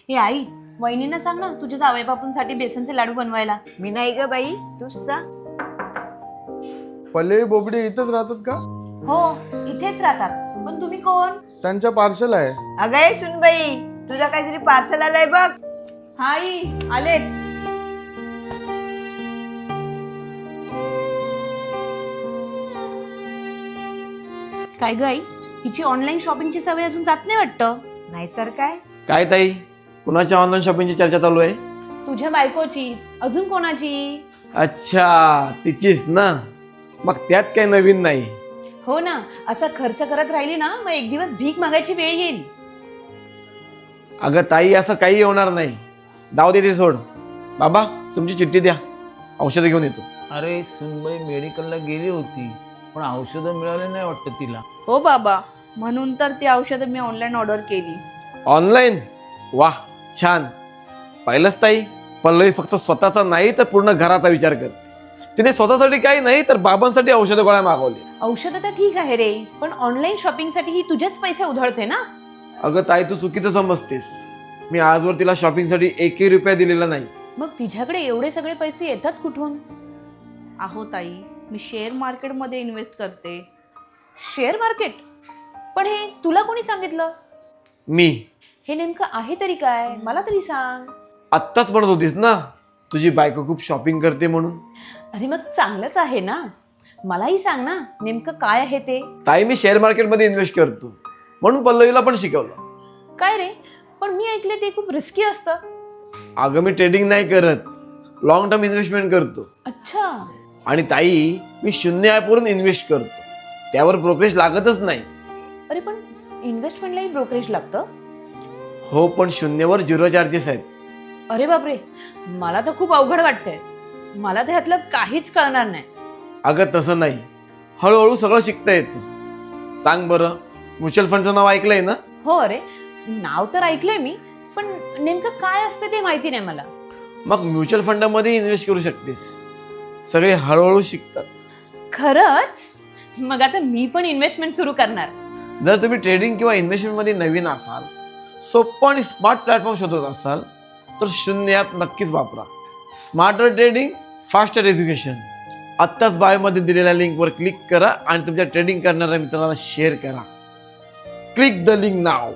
हे आई, वहिनींना सांग ना तुझ्या जावई बापूंसाठी बेसनचे लाडू बनवायला. मी नाही ग बाई, तूच जा. पल्लवी बोबडे इथंच राहतात का? हो, इथेच राहतात. पण तुम्ही कोण? त्यांच्या पार्सल आहे. अगं ये सुनबाई, तुझा काहीतरी पार्सल आलाय बघ. हाई, आलेच. काय ग आई, हिची ऑनलाईन शॉपिंगची सवय अजून जात नाही वाटतं. नाहीतर काय. काय ताई, कुणाच्या ऑनलाईन शॉपिंगची चर्चा चालू आहे? तुझ्या बायकोचीच. अजून कोणाची? अच्छा, तिचीच ना. मग त्यात काही नवीन नाही. हो ना, असा खर्च करत राहिली ना मग एक दिवस भीक मागायची वेळ येईल. अगं ताई, असं काही होणार नाही. जाऊ दे ते, सोड. बाबा, तुमची चिठ्ठी द्या, औषधं घेऊन येतो. अरे सुनबाई मेडिकलला गेली होती, पण औषधं मिळाले नाही वाटतं तिला. हो बाबा, म्हणून तर ती औषधं मी ऑनलाईन ऑर्डर केली. ऑनलाईन? वाह, छान. पाहिलंच ताई, पल्लवी फक्त स्वतःचा नाही तर पूर्ण घराचा विचार करते. तिने स्वतःसाठी काही नाही तर बाबांसाठी औषधं गोळ्या मागवली. औषधं तर ठीक आहे रे, पण ऑनलाईन शॉपिंगसाठी ही तुझेच पैसे उधळते ना. अगं ताई, तू चुकीचं समजतेस. मी आजवर तिला शॉपिंगसाठी एकही रुपया दिलेला नाही. मग तिच्याकडे एवढे सगळे पैसे येतात कुठून? अहो ताई, मी शेअर मार्केटमध्ये इन्व्हेस्ट करते. Share market? पण हे तुला कोणी सांगितलं? मी हे नेमकं आहे तरी काय, मला तरी सांग. आत्ताच म्हणत होतीस ना तुझी बायको खूप शॉपिंग करते म्हणून. अरे मग चांगलंच आहे ना, मलाही सांग ना नेमकं काय आहे ते. ताई, मी शेअर मार्केटमध्ये इन्व्हेस्ट करतो म्हणून पल्लवीला पण शिकवलं. काय रे, पण मी ऐकले ते खूप रिस्की असतं. अगं, मी ट्रेडिंग नाही करत, लॉंग टर्म इन्व्हेस्टमेंट करतो. अच्छा. आणि ताई, मी शून्य ॲपवरून इन्व्हेस्ट करतो, त्यावर ब्रोकरेज लागतच नाही. अरे पण इन्व्हेस्टमेंटलाही ब्रोकरेज लागतं? हो, पण शून्यवर 0 चार्जेस आहेत. अरे बापरे, मला तर खूप अवघड वाटतंय. मला त्यातलं काहीच कळणार नाही. अगं तसं नाही, हळूहळू सगळं शिकता येतं. सांग बरं, म्युच्युअल फंडचं नाव ऐकलंय ना? हो, अरे नाव तर ऐकलंय मी, पण नेमकं काय असतं ते माहिती नाही मला. मग म्युच्युअल फंडामध्ये इन्व्हेस्ट करू शकतेस. सगळे हळूहळू शिकतात. खरंच? मग आता मी पण इन्व्हेस्टमेंट सुरू करणार. जर तुम्ही ट्रेडिंग किंवा इन्व्हेस्टमेंटमध्ये नवीन असाल, सोपं आणि स्मार्ट प्लॅटफॉर्म शोधत असाल तर शून्य ॲप नक्कीच वापरा. Smarter trading, faster education. आत्ताच बायोमध्ये दिलेल्या लिंकवर क्लिक करा आणि तुमच्या ट्रेडिंग करणाऱ्या मित्रांना शेअर करा. Click the link now.